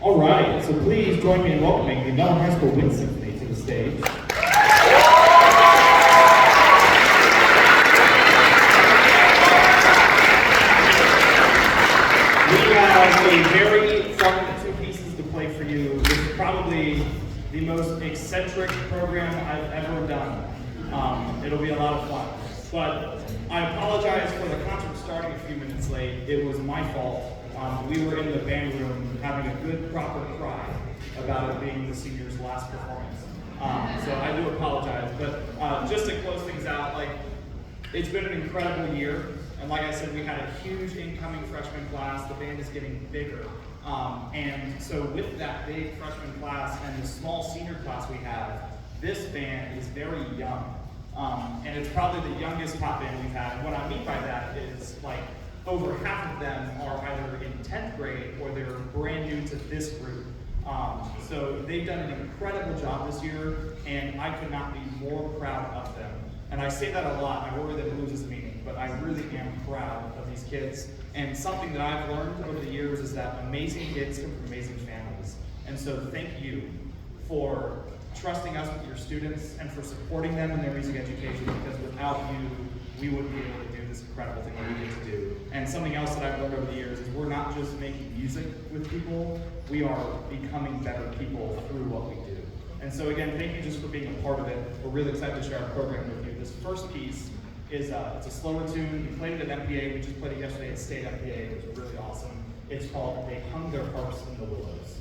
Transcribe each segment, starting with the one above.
All right, so please join me in welcoming the Mellon High School Wind Symphony to the stage. We have a very fun two pieces to play for you. This is probably the most eccentric program I've ever done. It'll be a lot of fun. But I apologize for the concert starting a few minutes late. It was my fault. We were in the band room having a good, proper cry about it being the seniors' last performance. So I do apologize. But just to close things out, it's been an incredible year. And like I said, we had a huge incoming freshman class. The band is getting bigger. And so with that big freshman class and the small senior class we have, this band is very young. And it's probably the youngest pop band we've had. And what I mean by that is over half of them are either in 10th grade or they're brand new to this group. So they've done an incredible job this year, and I could not be more proud of them. And I say that a lot. I worry that it loses meaning, but I really am proud of these kids. And something that I've learned over the years is that amazing kids come from amazing families. And so thank you for trusting us with your students and for supporting them in their music education, because without you, we wouldn't be able to do this incredible thing that we get to do. And something else that I've learned over the years is we're not just making music with people, we are becoming better people through what we do. And so again, thank you just for being a part of it. We're really excited to share our program with you. This first piece is it's a slower tune. We played it at MPA. We just played it yesterday at State MPA. It was really awesome. It's called They Hung Their Harps in the Willows.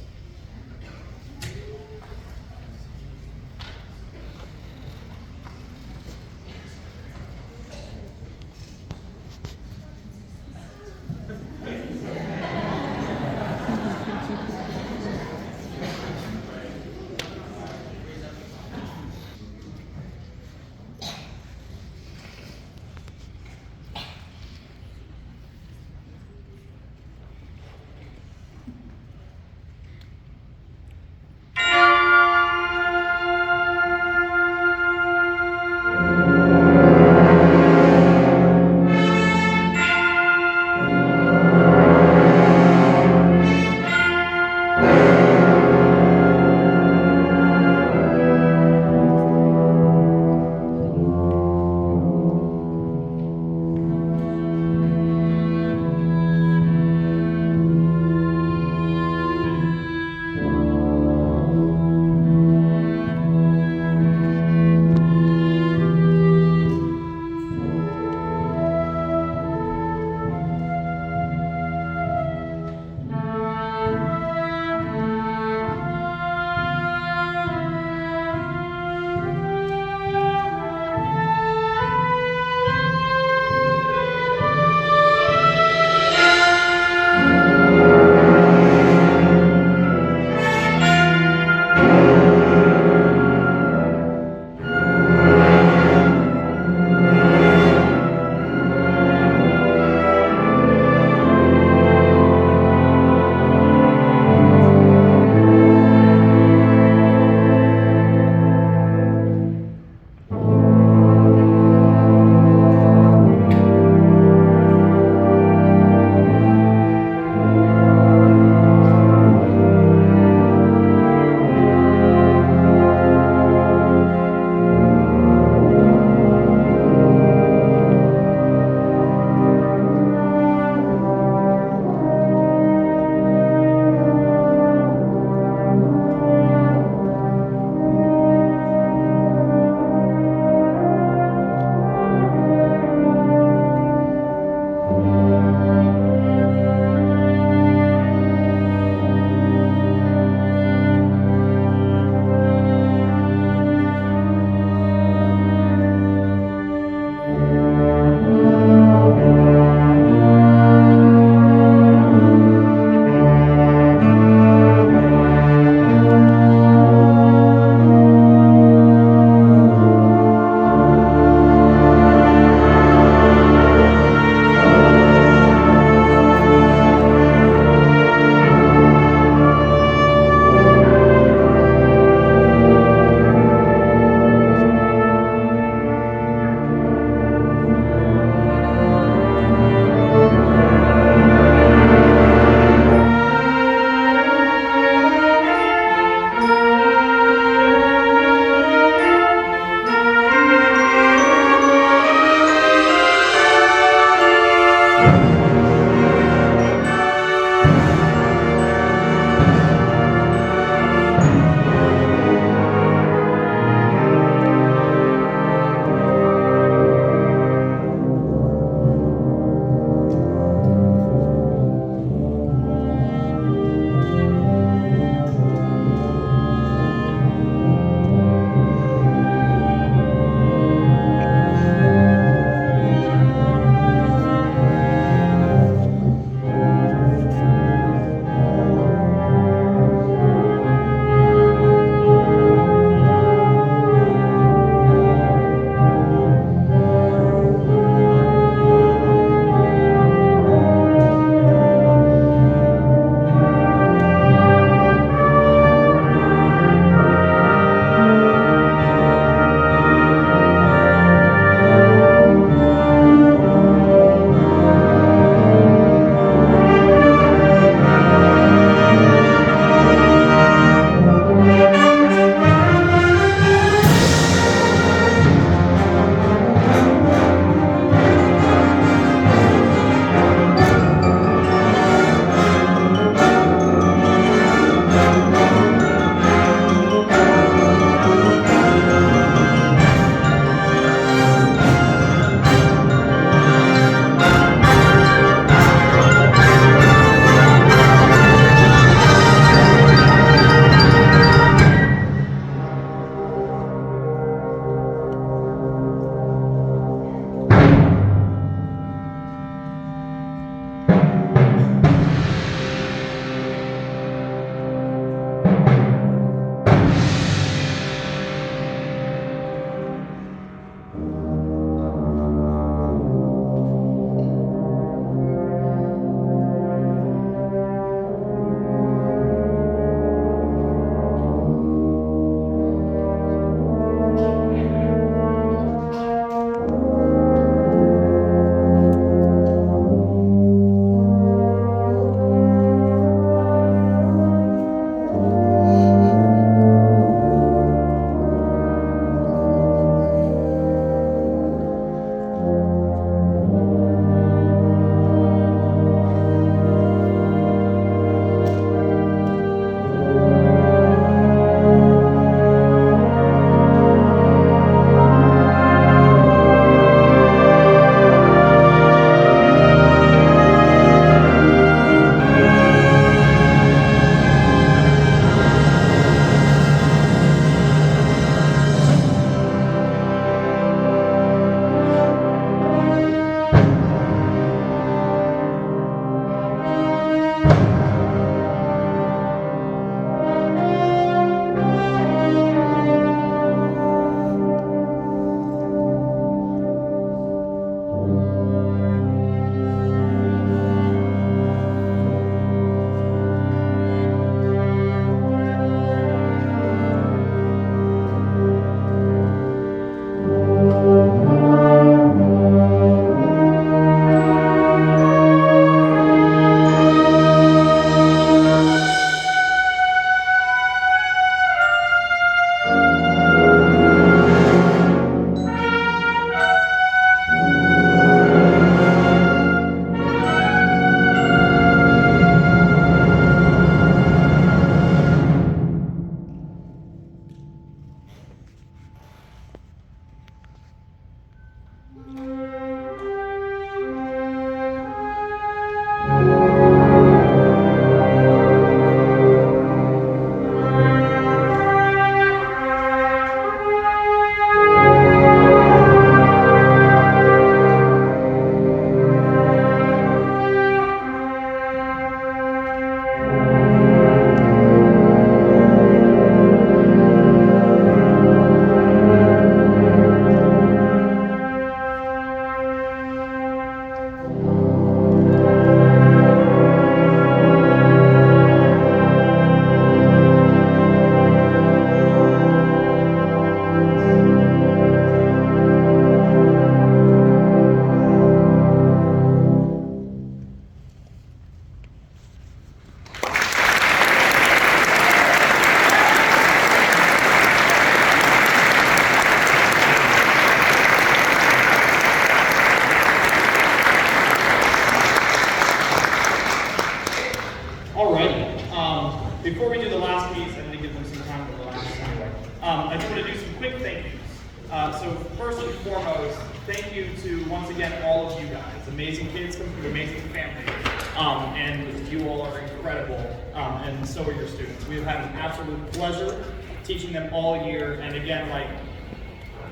before we do the last piece, I'm going to give them some time to relax anyway. I just want to do some quick thank yous. So first and foremost, thank you to, once again, all of you guys. Amazing kids come from amazing families, and you all are incredible, and so are your students. We have had an absolute pleasure teaching them all year, and again, like,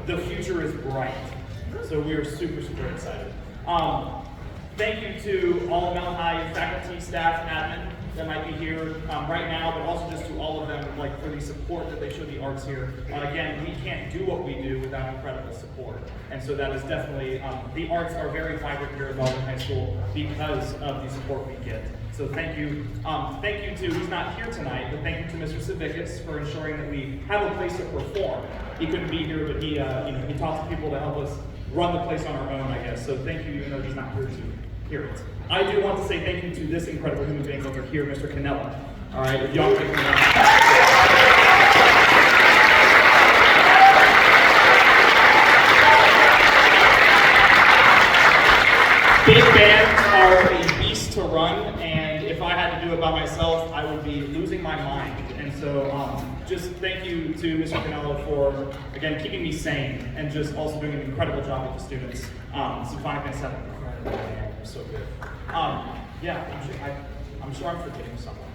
the future is bright. So we are super, super excited. Thank you to all of Mount High faculty, staff, admin that might be here right now, but also just to all of them, like, for the support that they show the arts here. Again, we can't do what we do without incredible support, and so that is definitely, the arts are very vibrant here at Baldwin High School because of the support we get. So thank you. Thank you to, he's not here tonight, but thank you to Mr. Savickas for ensuring that we have a place to perform. He couldn't be here, but he talks to people to help us run the place on our own, I guess. So thank you, even though he's not here to hear it. I do want to say thank you to this incredible human being over here, Mr. Canella. All right, if y'all can Big bands are a beast to run, and if I had to do it by myself, I would be losing my mind. And so just thank you to Mr. Canella for, again, keeping me sane and just also doing an incredible job with the students. Symphonic and Seven, they're so good. Yeah, I'm sure I'm forgetting someone.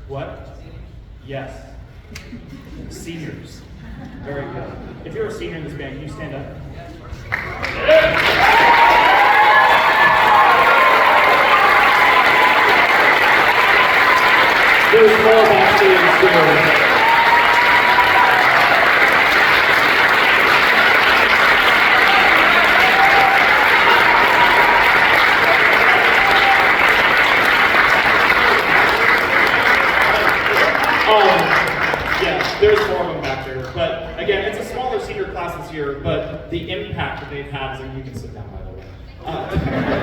What? Yes. Seniors. Very good. If you're a senior in this band, can you stand up? There's more backstage too. Yeah, there's more of them back there. But again, it's a smaller senior class this year, but the impact that they've had, you can sit down by the way.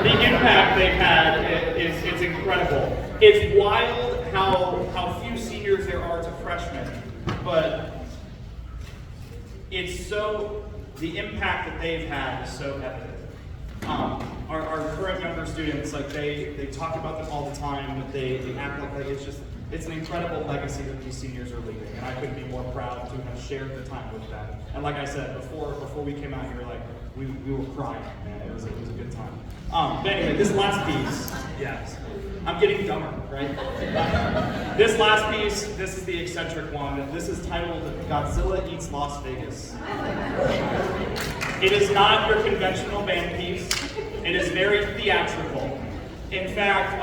The impact they've had is incredible. It's wild how few seniors there are to freshmen, but the impact that they've had is so evident. Our current younger students, like they talk about them all the time, but they act like it's an incredible legacy that these seniors are leaving, and I couldn't be more proud to have shared the time with them. And like I said, before we came out here, like we were crying, man. It was a good time. But anyway, this last piece, yes, I'm getting dumber, right? This last piece, this is the eccentric one. This is titled "Godzilla Eats Las Vegas." It is not your conventional band piece. It is very theatrical. In fact,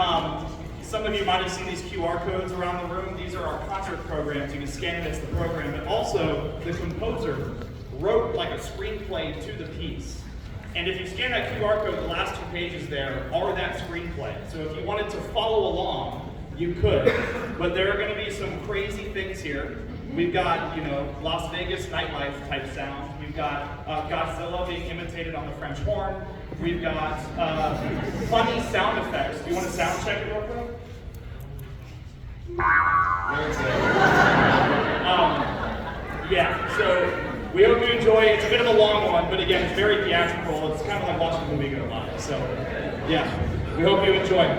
some of you might have seen these QR codes around the room. These are our concert programs. You can scan it as the program, but also the composer wrote like a screenplay to the piece. And if you scan that QR code, the last 2 pages there are that screenplay. So if you wanted to follow along, you could. But there are going to be some crazy things here. We've got, Las Vegas nightlife type sound. We've got Godzilla being imitated on the French horn. We've got funny sound effects. Do you want to sound check it real quick? Yeah, so we hope you enjoy it. It's a bit of a long one, but again, it's very theatrical. It's kind of like watching a movie go live. So, yeah, we hope you enjoy it.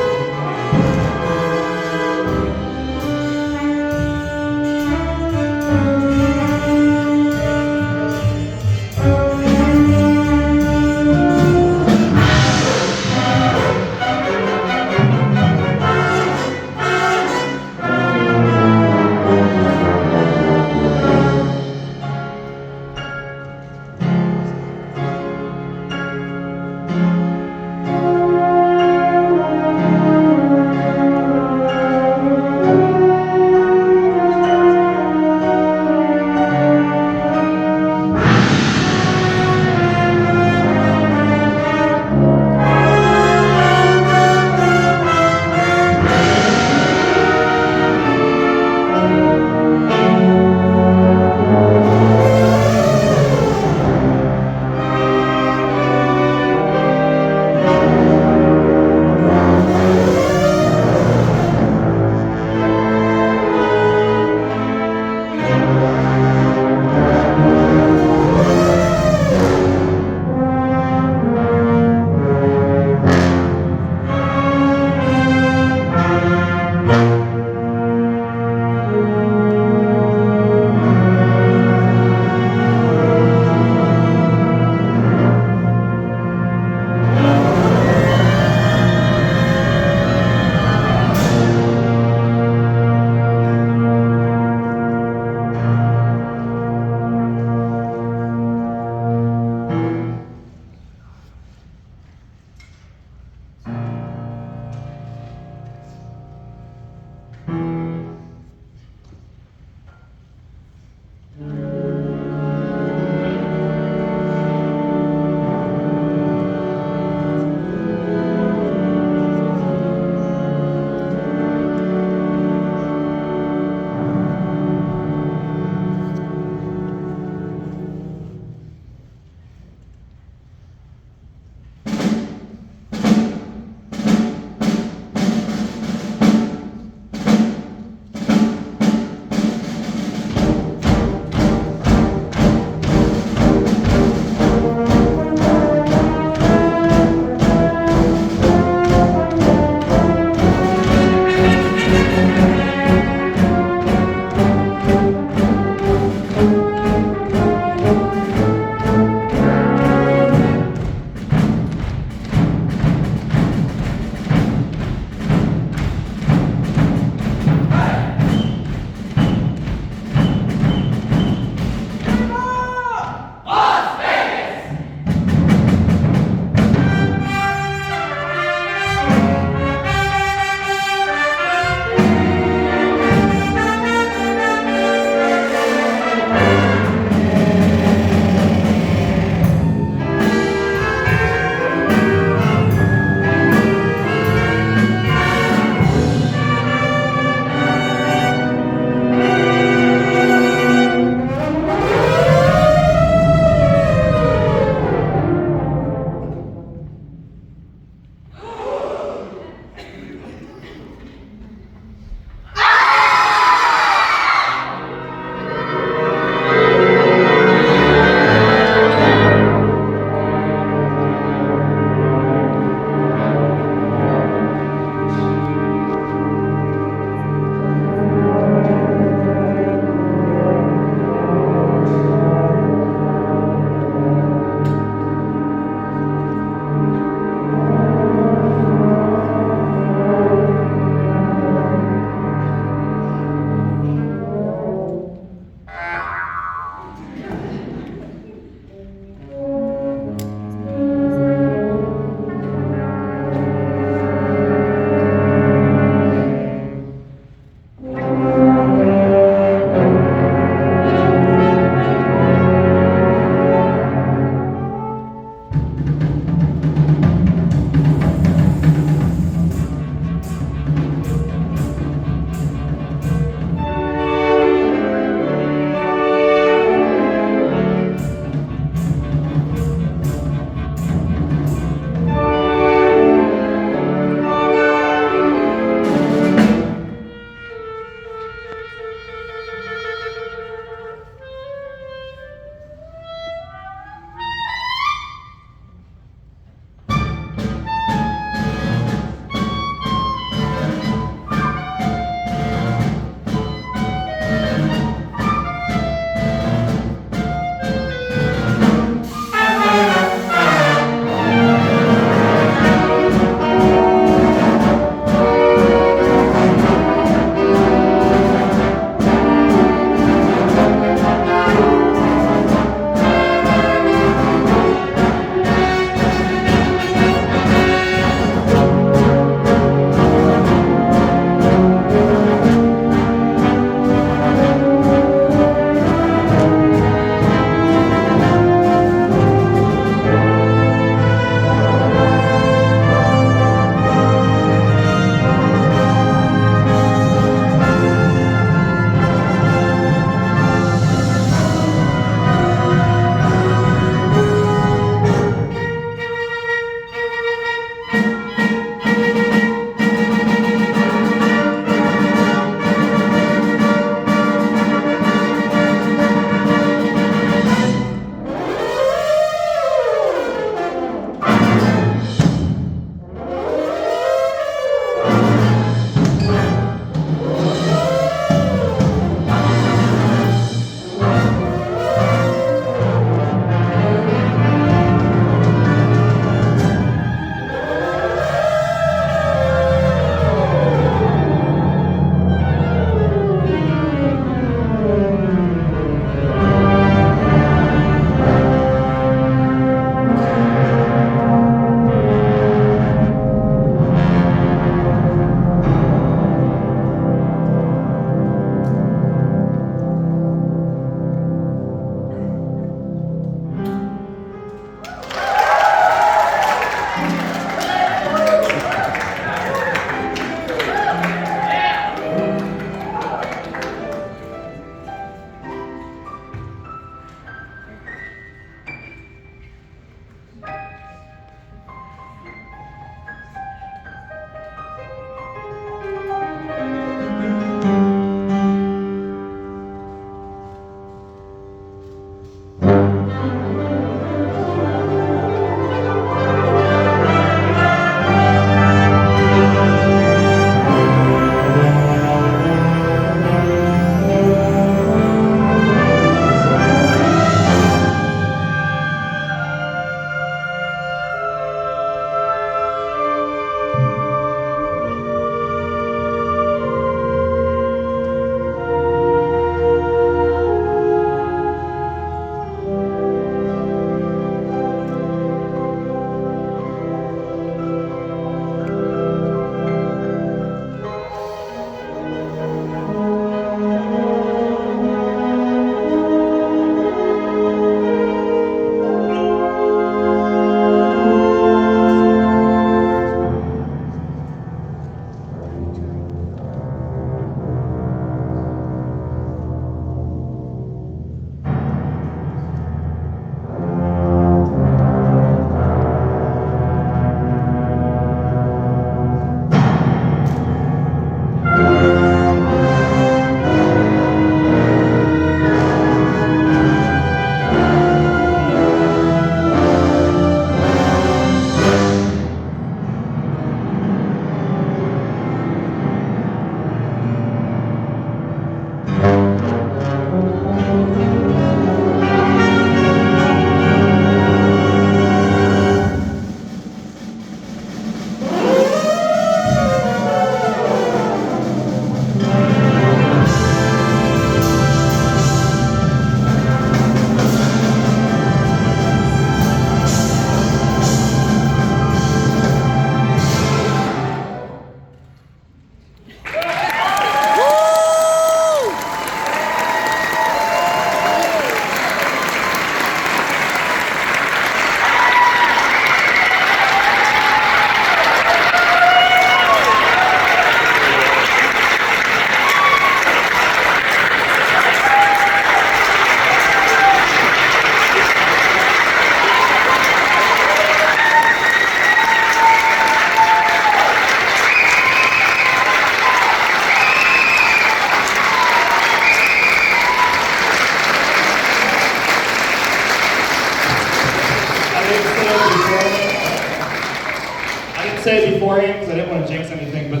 to say beforehand, because I didn't want to jinx anything, but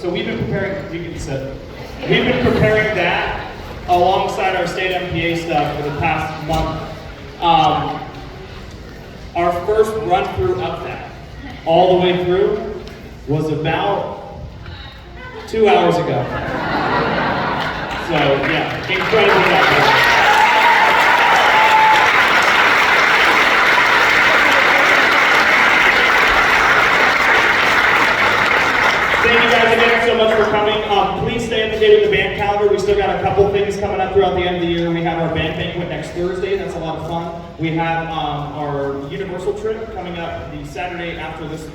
so we've been preparing, you can sit. We've been preparing that alongside our state MPA stuff for the past month. Our first run through of that, all the way through, was about 2 hours ago. So yeah, incredible job. Thank you guys again so much for coming. Please stay up to date with the band calendar. We still got a couple things coming up throughout the end of the year. We have our band banquet next Thursday. That's a lot of fun. We have our Universal trip coming up the Saturday after this.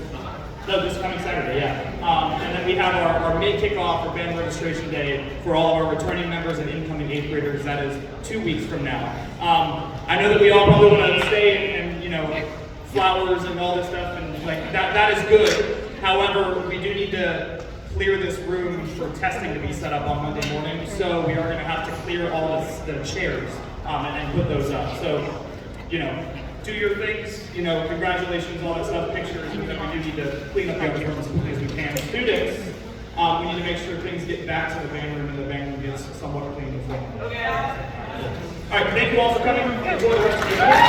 No, this coming Saturday, yeah. And then we have our May kickoff for band registration day for all of our returning members and incoming 8th graders. That is 2 weeks from now. I know that we all probably want to stay and flowers and all this stuff, and like that is good. However, we do need to clear this room for testing to be set up on Monday morning, so we are going to have to clear all the chairs and put those up. So, do your things, congratulations, all that stuff, pictures, and then we do need to clean up the other rooms as quickly as we can. Students, we need to make sure things get back to the band room and the band room gets somewhat clean as well. Okay. All right, thank you all for coming. Enjoy the rest of your day.